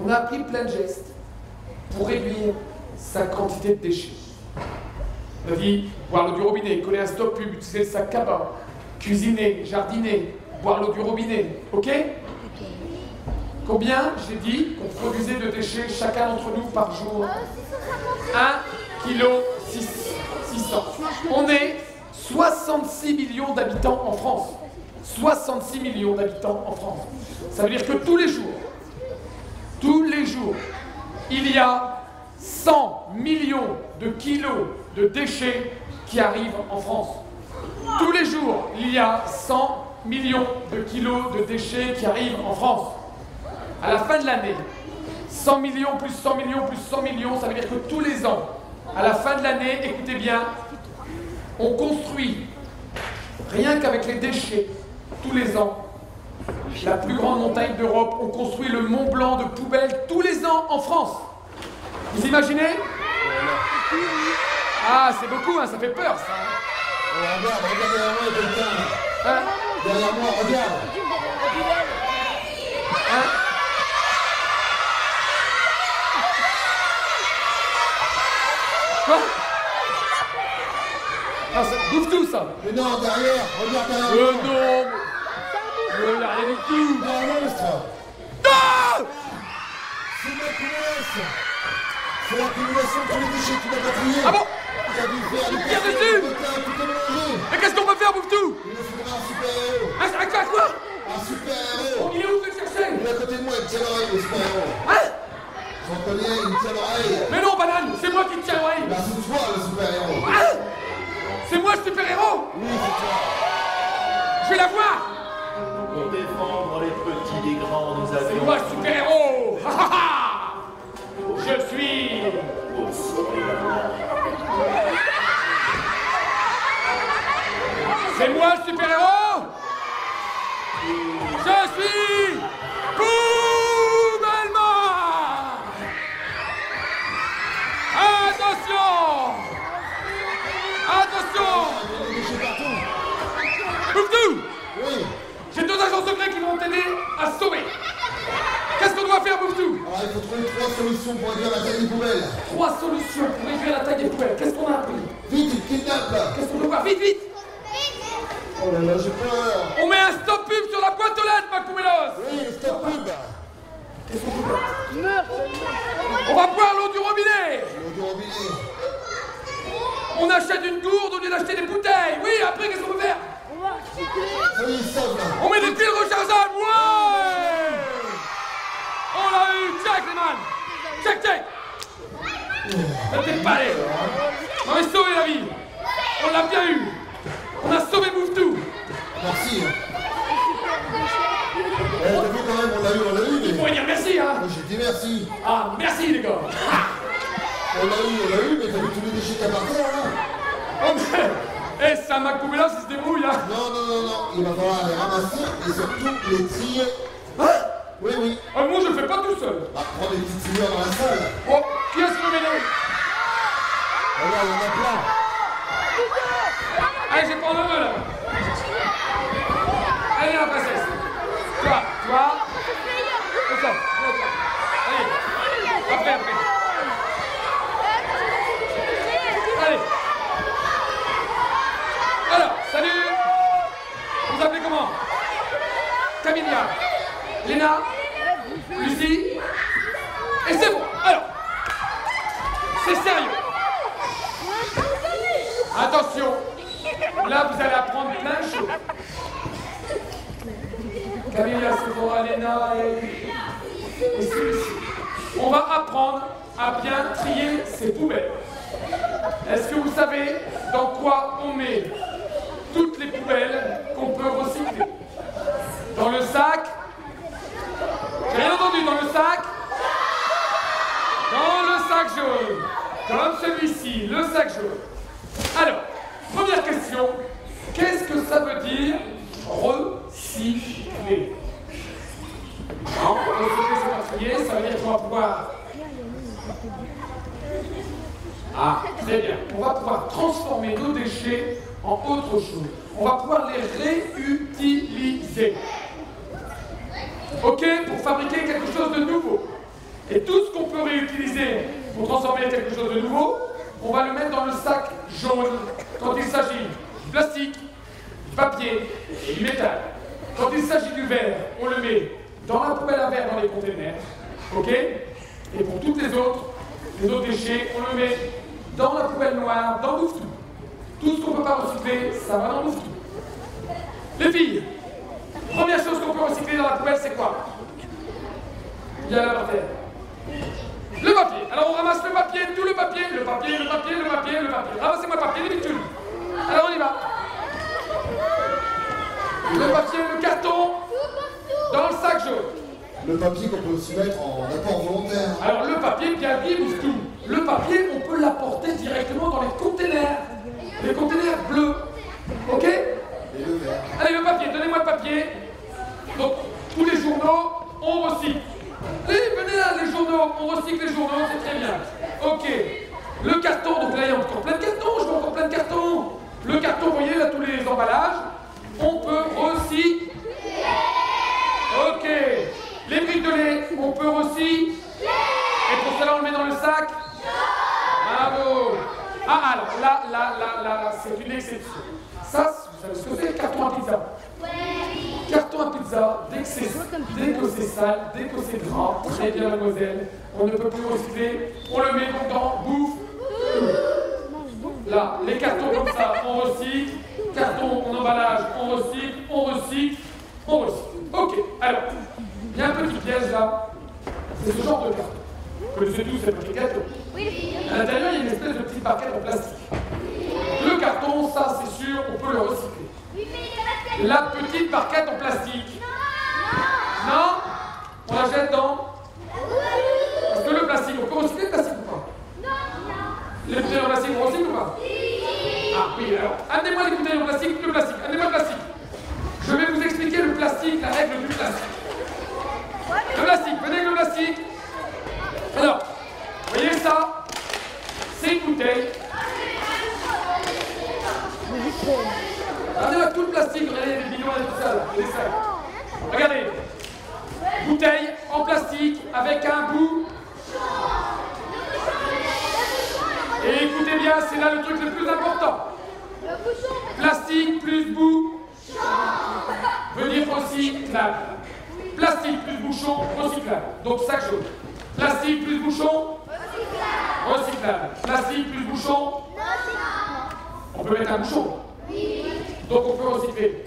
On a appris plein de gestes pour réduire sa quantité de déchets. On a dit boire l'eau du robinet, coller un stop pub, utiliser le sac cabas, cuisiner, jardiner, boire l'eau du robinet. Ok? Combien, j'ai dit, qu'on produisait de déchets chacun d'entre nous par jour? 1,6 kg. On est 66 millions d'habitants en France. 66 millions d'habitants en France. Ça veut dire que tous les jours, il y a 100 millions de kilos de déchets qui arrivent en France. Tous les jours, il y a 100 millions de kilos de déchets qui arrivent en France. À la fin de l'année, 100 millions plus 100 millions plus 100 millions, ça veut dire que tous les ans, à la fin de l'année, écoutez bien, on construit, rien qu'avec les déchets, tous les ans, la plus grande montagne d'Europe, on construit le Mont Blanc de poubelles tous les ans en France. Vous imaginez? Ah, c'est beaucoup, hein, ça fait peur, ça. Oh, regarde derrière moi, il y a quelqu'un. Hein? Derrière moi, regarde. Hein? Quoi? Ah, ça bouffe tout, ça. Mais non, derrière, regarde derrière moi. Non. Il n'y a rien du tout. C'est un monstre. Ah! C'est ma punaise. C'est l'accumulation de tous les déchets que tu n'as pas triés. Ah bon? Tu as dû faire du Tire café, dessus. du pain, tout est mélangé. Mais qu'est-ce qu'on peut faire, Bouftou? Il nous faudra un super-héros. Un quoi? Un super-héros. Il est où, le chercher? Il est à côté de moi, il tient l'oreille, le super-héros. Hein? J'en connais, il tient l'oreille. Mais non, banane, c'est moi qui te tiens l'oreille. Bah, c'est toi, le super-héros. Hein? C'est moi le super-héros? Oui, c'est toi. Je vais la voir. Pour défendre les petits des grands, nous C'est avions... moi le super-héros. Ha, ha, ha. Je suis... C'est moi le super-héros? Je suis... Poubellement. Attention! Attention! bouteiller à sauver. Qu'est-ce qu'on doit faire, Bouftou? Alors, il faut trouver 3 solutions pour réduire la taille des poubelles. 3 solutions pour réduire la taille des poubelles. Qu'est-ce qu'on a appris? Vite, il kidnappe là. Qu'est-ce qu'on doit faire? Vite, vite! Oh là là, j'ai peur. On met un stop pub sur la boîte aux lettres, Macoumelos! Oui, stop pub. Qu'est-ce qu'on peut faire? On va boire l'eau du robinet! L'eau du robinet. On achète une gourde au lieu d'acheter des bouteilles! Oui, après, qu'est-ce qu'on peut faire? Ça y est, ils savent là. On met des piles rechargeables! Ouais! On l'a eu! Check, les man! Check, check! Faites pas aller! On a sauvé la vie! On l'a bien eu! On a sauvé Bouftou! Merci. T'as vu quand même, on l'a eu, Il mais... faut dire merci, hein! Moi, j'ai dit merci. Ah, merci, les gars! On l'a eu, mais t'as vu tous les déchets qu'il y a par terre là? Oh, mais... Eh, c'est un Macoumelos, il se débrouille, hein! Non, non, non, non, il va falloir les ramasser et surtout les trier. Hein? Oui, oui. Ah, moi, je le fais pas tout seul! Bah, prends des petites civières dans la salle. Oh, qui est-ce qui me m'énerve? Regarde, il y en a plein. Allez, j'ai pas un neveu, là! Allez, la princesse! Toi, comme ça, allez! Après. Allez! Alors, salut! Vous vous appelez comment? Camilia, Léna, Lucie, et c'est bon! Alors, c'est sérieux! Attention! Là, vous allez apprendre plein de choses. Camilla, Sephora, Léna et celui-ci. On va apprendre à bien trier ces poubelles. Est-ce que vous savez dans quoi on met toutes les poubelles qu'on peut recycler? Dans le sac? J'ai rien entendu, dans le sac? Dans le sac jaune. Comme celui-ci, le sac jaune. Alors, première question, qu'est-ce que ça veut dire recycler? Non, recycler c'est pas trier, ça veut dire qu'on va pouvoir... Ah, très bien. On va pouvoir transformer nos déchets en autre chose. On va pouvoir les réutiliser. Ok, pour fabriquer quelque chose de nouveau. Et tout ce qu'on peut réutiliser pour transformer quelque chose de nouveau, on va le mettre dans le sac jaune quand il s'agit du plastique, du papier et du métal. Quand il s'agit du verre, on le met dans la poubelle à verre dans les containers. Ok? Et pour toutes les autres déchets, on le met dans la poubelle noire, dans Bouftou. Tout ce qu'on ne peut pas recycler, ça va dans Bouftou. Les filles, première chose qu'on peut recycler dans la poubelle, c'est quoi? Il y a là par terre. Le papier. Alors on ramasse le papier, tout le papier, le papier, le papier, le papier, le papier. Ramassez-moi le papier, les bitules. Alors on y va. Le papier, le carton, dans le sac jaune. Le papier qu'on peut aussi mettre en apport volontaire. Alors le papier, bien dit, Bouftou. Le papier, on peut l'apporter directement dans les containers. Les containers bleus. Ok? Et le verre. Allez, le papier, donnez-moi le papier. Donc, tous les journaux, on recycle. Allez, venez là, les journaux, on recycle les journaux, c'est très bien. Ok. Le carton, donc là, il y a encore plein de cartons, je vois encore plein de cartons. Le carton, vous voyez, là, tous les emballages, on peut recycler. Ok. Les briques de lait, on peut recycler. Et pour cela, on le met dans le sac. Bravo. Ah, alors, là, c'est une exception. Ça, vous savez ce que c'est? Carton à pizza. Carton à pizza, dès que c'est sale, dès que c'est gras, très bien mademoiselle, on ne peut plus recycler, on le met donc dans bouffe. Là, les cartons comme ça, on recycle, carton en emballage, on recycle, on recycle, on recycle. Ok, alors, il y a un petit piège là, c'est ce genre de carton. Vous connaissez tous ces petits gâteaux. À l'intérieur, il y a une espèce de petite barquette en plastique. Le carton, ça c'est sûr, on peut le recycler. La petite barquette en plastique. Non? On la jette dans? Parce que le plastique, on peut recycler le plastique ou pas? Les bouteilles en plastique, on recycle ou pas? Ah oui, alors, amenez-moi les bouteilles en plastique, le plastique, amenez-moi le plastique. Je vais vous expliquer le plastique, la règle du plastique. Le plastique, venez avec le plastique. Alors, vous voyez ça? C'est une bouteille. Regardez là tout le plastique, regardez les bidons et tout ça, là, les sacs. Regardez, recyclable. Plastique plus bouchon, recyclable. Donc sac jaune. Plastique plus bouchon, recyclable. Plastique plus bouchon, on peut mettre un bouchon. Donc on peut recycler.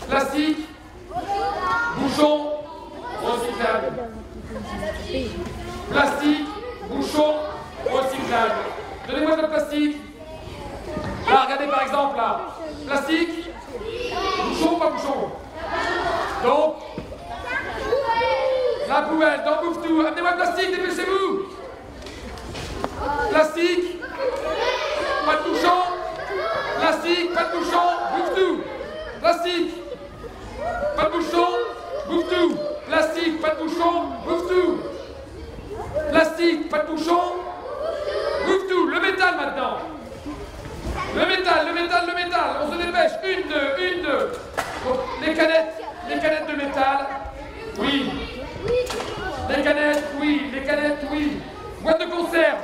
Plastique, bouchon, recyclable. Plastique, bouchon, recyclable. Donnez-moi de plastique. Là, regardez par exemple là. Plastique, bouchon ou pas bouchon? Donc, la poubelle, dans bouffe tout. Amenez-moi le plastique, dépêchez-vous. Plastique, pas de bouchon. Plastique, pas de bouchon, bouffe tout. Plastique, pas de bouchon, bouffe tout. Plastique, pas de bouchon, bouffe tout. Plastique, pas de bouchon, bouffe tout. Le métal maintenant. Le métal, le métal, le métal. On se dépêche. Une, deux. Donc, les canettes de métal. Oui. Les canettes, oui. Boîte de conserve.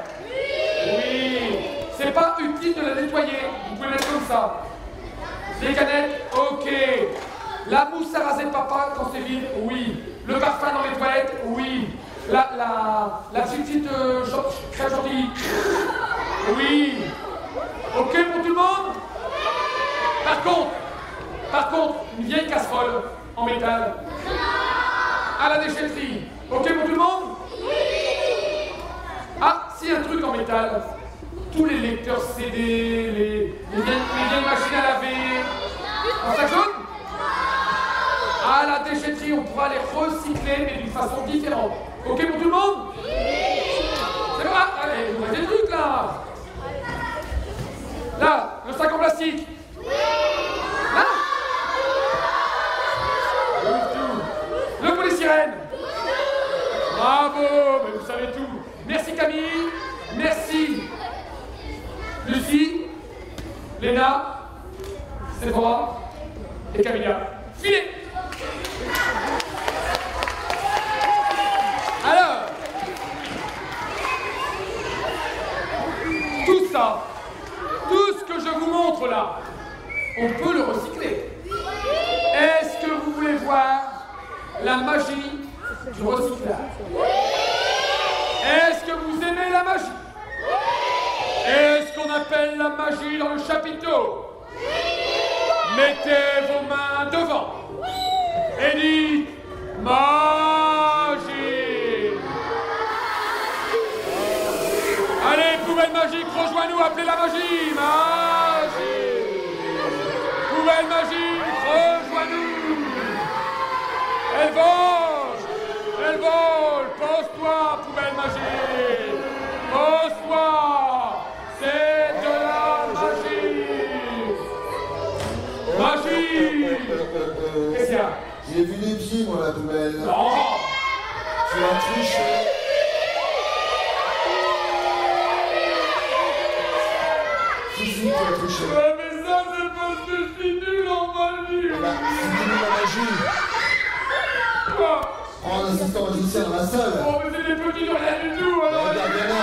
Oui. C'est pas utile de la nettoyer. Vous pouvez mettre comme ça. Les canettes, ok. La mousse à raser papa quand c'est vide, oui. Le parfum dans les toilettes, oui. La petite très gentille, oui. Ok pour tout le monde? Par contre, une vieille casserole en métal à la déchetterie. Ok pour tout le monde? Ah, si un truc en métal, tous les lecteurs CD, les vieilles machines à laver, en sac jaune? À la déchetterie, on pourra les recycler, mais d'une façon différente. Ok pour tout le monde? C'est bon? Allez, vous avez des trucs là. Là, le sac en plastique. Là. Le polystyrène. Bravo, mais vous savez tout. Merci Camille. Merci Lucie, Léna, Sephora et Camilla. Filez. Alors, tout ça, tout ce que je vous montre là, on peut le recycler. Est-ce que vous voulez voir la magie du recyclage? Est-ce que vous aimez la magie? Est-ce qu'on appelle la magie dans le chapiteau? Mettez vos mains devant et dites magie. Allez, poubelle magique, rejoins-nous, appelez la magie. Magie. Poubelle magique, rejoins-nous. Elle vole, pose-toi, poubelle magique. Pose-toi, c'est de la magie. Magie. Qu'est-ce qu'il y a? J'ai vu les pieds, moi, la poubelle. Non. Tu as triché. Si, tu as triché. Mais ça, c'est parce que je suis nul en magie. Bah, c'est nul la magie. Quoi? Prends un assistant magicien dans la salle. Oh, mais c'est des petits de rien du tout, alors. Regarde, viens là.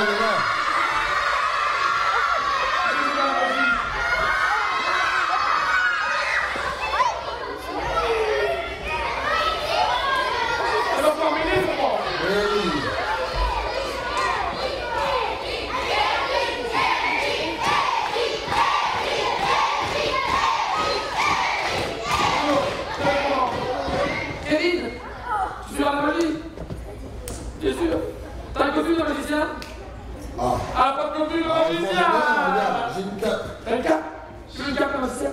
Alors, terminé, c'est bon. Oui. Kevin, tu suis dans la magie? Bien sûr. T'as un costume de magicien? Ah, pas de costume de magicien! Regarde, j'ai une cape. T'as une cape? Tu veux une cape de magicien?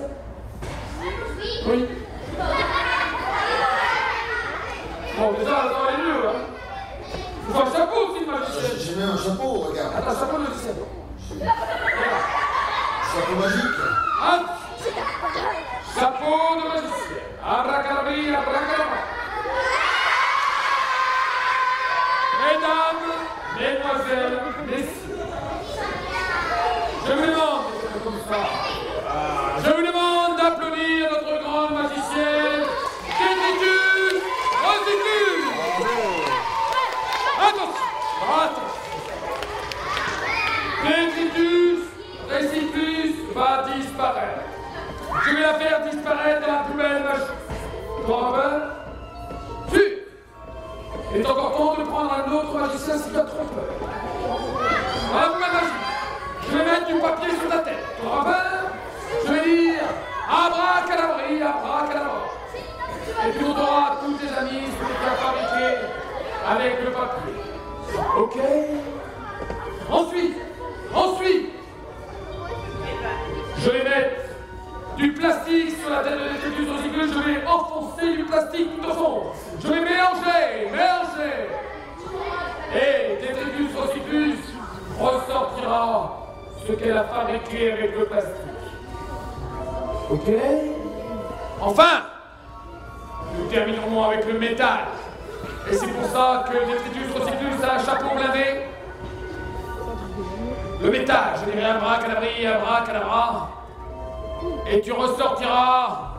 Oui. Bon, déjà, ça va aller mieux, hein. Il faut un chapeau aussi de magicien. J'ai mis un chapeau, regarde. Attends, chapeau de magicien. Chapeau magique. Hein? Chapeau de magicien. Abracadabri, abracadabra. Mesdames, mesdemoiselles, messieurs, je vous demande, je vous demande d'applaudir notre grande magicienne, Détritus Rosicus. Attention. Détritus Rosicus va disparaître. Je vais la faire disparaître dans la poubelle magique. Tu comprends pas? Et tu monteras à tous tes amis ce que tu as fabriqué avec le papier. Ok? Ensuite, je vais mettre du plastique sur la tête de détritus recyclé, je vais enfoncer du plastique tout au fond. Je vais mélanger. Et détritus recyclus ressortira ce qu'elle a fabriqué avec le plastique. Ok? Enfin, nous terminerons avec le métal. Et c'est pour ça que détritus recyclus a un chapeau blindé. Le métal, je dirais abracadabra. Et tu ressortiras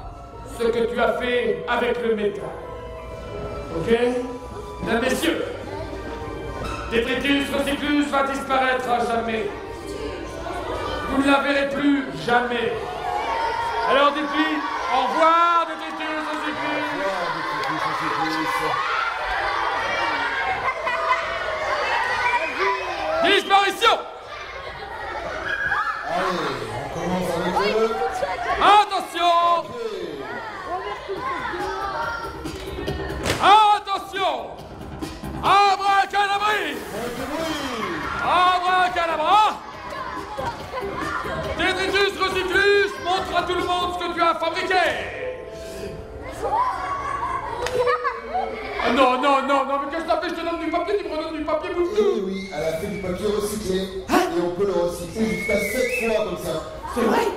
ce que tu as fait avec le métal. Ok? Mesdames, messieurs, détritus recyclus va disparaître à jamais. Vous ne la verrez plus jamais. Alors dites-lui au revoir, détritus recyclus. Disparition. Allez, on commence avec eux. Attention! Attention! Abracadabri! Abracadabra! Détritus recyclus, montre à tout le monde ce que tu as fabriqué! Ah non, mais qu'est-ce que t'as fait? Je te donne du papier, tu me redonnes du papier, bouffe tout! Eh oui, elle a fait du papier recyclé. Et on peut le recycler jusqu'à 7 fois comme ça. C'est vrai?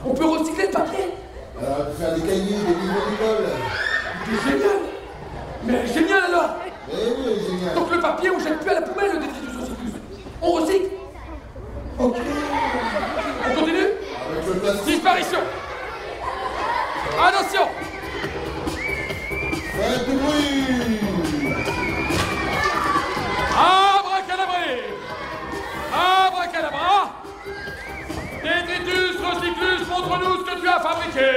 On peut recycler le papier? Alors elle peut faire des cahiers, des livres d'école. C'est génial! Mais elle est géniale alors! Eh oui, elle est géniale. Donc le papier, on jette plus à la poubelle le détritus recyclus. On recycle. Ok. On continue? Avec le plastique. Disparition. Attention. Faites du bruit. Abracadabré. Abracadabra. Détritus recyclus, montre-nous ce que tu as fabriqué.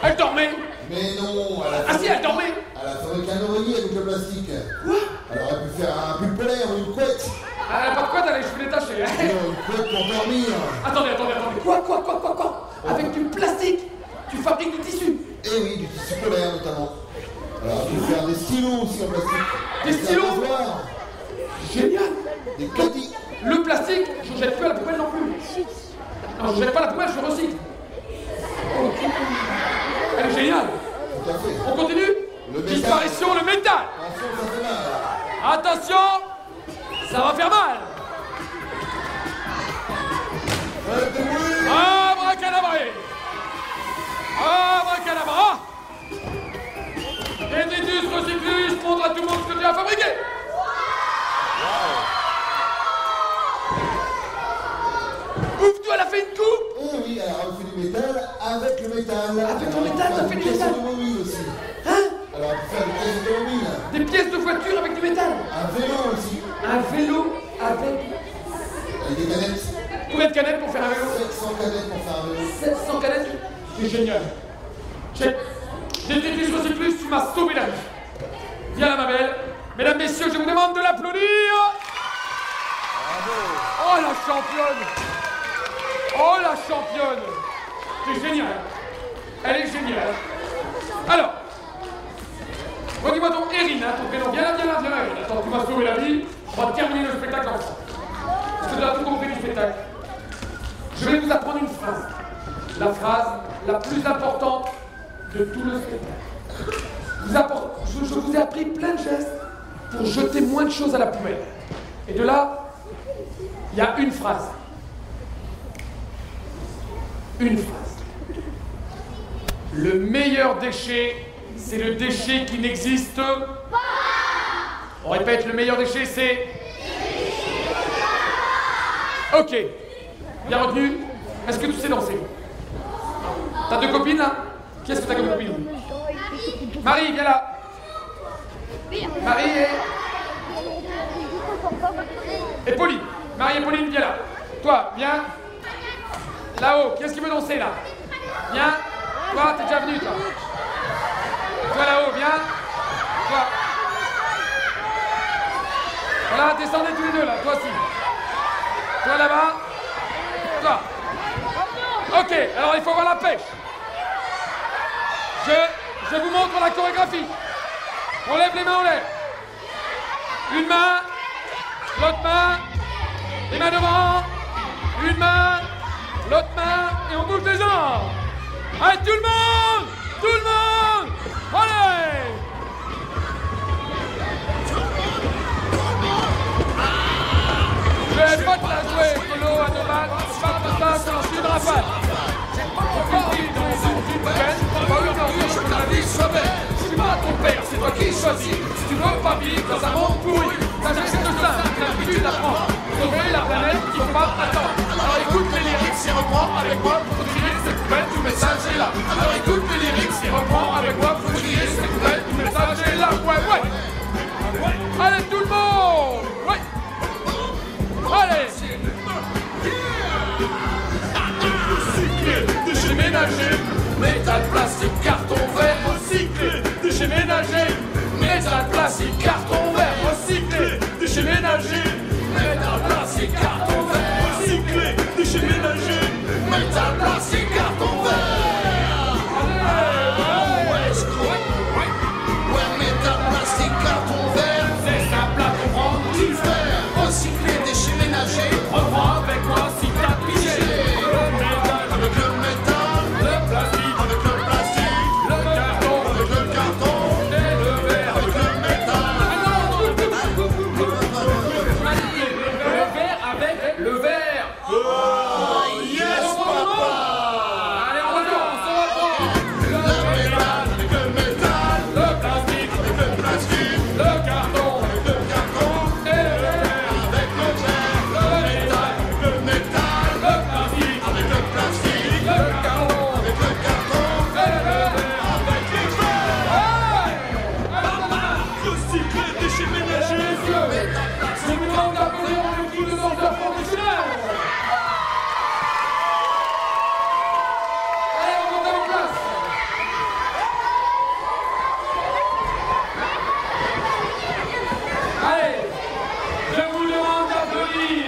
Elle dormait. Mais non, elle a Ah si, elle dormait. Elle a fabriqué un oreiller avec le plastique. Quoi? Elle aurait pu faire un pull polaire ou une couette. Elle a pas de quoi, elle a les cheveux détachés. Non, une couette pour dormir. Attendez. Quoi? Avec du plastique, tu fabriques du tissu. Eh oui, du tissu polaire notamment. Alors, elle peut faire des stylos aussi en plastique. Des stylos? rasoirs, Génial. des caddies. Le plastique, je jette plus à la poubelle non plus. Non, je jette pas à la poubelle, je recycle. Ok. Elle est géniale. Tout à fait. On continue? Le métal. Disparition, le métal. Attention, ça fait mal. Attention, ça va faire mal. Faites du bruit. Abracadabré. Abracadabra. Détritus recyclus, montre à tout le monde ce que tu as fabriqué. Ouf, tu elle a fait une coupe. Eh oui, elle a refait du métal avec le métal. Avec le métal, t'as fait du métal. Automobile aussi. Hein? Alors, elle peut faire des pièces d'automobile. Des pièces de voiture avec du métal. Un vélo aussi. Un vélo avec... Avec des canettes. Combien de canettes pour faire un vélo? 700 canettes pour faire un vélo. 700 canettes. C'est génial. Détritus recyclus, tu m'as sauvé la vie. Viens là, ma belle. Mesdames, messieurs, je vous demande de l'applaudir. Oh, la championne. Oh, la championne. C'est génial. Elle est géniale. Alors, redis-moi ton Erin, hein, ton prénom. Viens là, Erin. Attends, tu m'as sauvé la vie. On va terminer le spectacle ensemble. Parce que tu as tout compris du spectacle. Je vais vous apprendre une phrase. La phrase la plus importante de tout le spectacle. Je vous ai appris plein de gestes pour jeter moins de choses à la poubelle. Et de là, il y a une phrase. Une phrase. Le meilleur déchet, c'est le déchet qui n'existe pas. On répète, le meilleur déchet, c'est... Ok. Bien retenu. Est-ce que tu sais danser? T'as deux copines là? Qui est-ce que t'as comme copine? Marie, viens là. Marie et Pauline. Marie et Pauline, viens là. Toi, viens. Là-haut, qui est-ce qui veut danser là? Viens. Toi, t'es déjà venu toi. Toi là-haut, viens. Toi. Voilà, descendez tous les deux là, toi aussi. Toi là-bas. Toi. Ok, alors il faut avoir la pêche. Je vous montre la chorégraphie. On lève les mains en l'air. Une main, l'autre main, les mains devant. Une main, l'autre main, et on bouge les jambes. Allez, tout le monde! Tout le monde! Allez! Je vais pas te la jouer, Colo, à 2 balles. Pas de ça, c'est ensuite rafale. J'ai pas envie de dans une poubelle. Pas une envie, je veux que la vie soit belle. Je suis pas ton père, c'est toi qui choisis. Si tu veux pas vivre dans un monde pourri, t'as juste que ça, l'habitude d'apprendre. Sauver la planète, il faut pas attendre. Alors écoute les lyrics et reprends avec moi pour trier cette poubelle, tout message est là. Alors écoute les lyrics et reprends avec moi pour trier cette poubelle, tout message est là. Ouais. Allez tout le monde. Ouais. Allez. Recycler, déchets ménagers, métal, plastique, carton, verre. Recycler, déchets ménagers, métal, plastique, carton, verre. Recycler, déchets ménagers, métal, plastique, carton, verre. Recycler, déchets ménagers, métal, plastique, carton, verre. Ouais, métal, plastique, carton, verre. C'est simple à comprendre, tu fais. Recycler, déchets ménagers. Reprends avec moi si t'as pigé. Avec le métal, Le plastique, avec le plastique, le carton, avec le carton, et le verre. avec le métal. Le verre avec le verre. Yes, papa. Allez, on reprend. Le métal, avec le métal, Le plastique, avec le plastique, le carton, avec le carton, et le verre. avec le verre, le métal, le métal, Le plastique, avec le plastique, le carton, avec le carton, et le verre. avec le verre. Recycler, déchets ménagers. Je vous demande d'applaudir mon équipe de danseurs professionnels. Allez, on monte en place. Allez, je vous demande d'applaudir.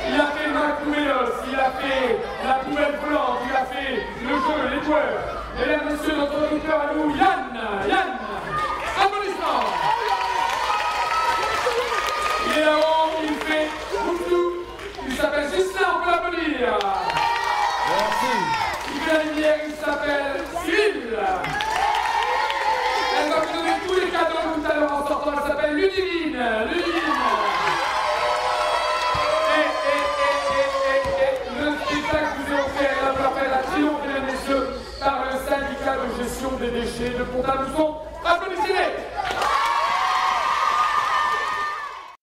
Il a fait Macouélos, il a fait la poubelle volante, il a fait le jeu, les joueurs. Mesdames, messieurs, notre auditeur à nous, Yann. Applaudissements. Il est là-haut, il fait tout. Il s'appelle Gislain, on peut l'applaudir. Merci. Il fait la lumière, il s'appelle Cyril. Elle va vous donner tous les cadeaux tout à l'heure en sortant, elle s'appelle Ludivine. Et le spectacle que vous avez offert, elle va faire la triomphe, mesdames et messieurs, par le syndicat de gestion des déchets de Pont-à-Mousson. Applaudissez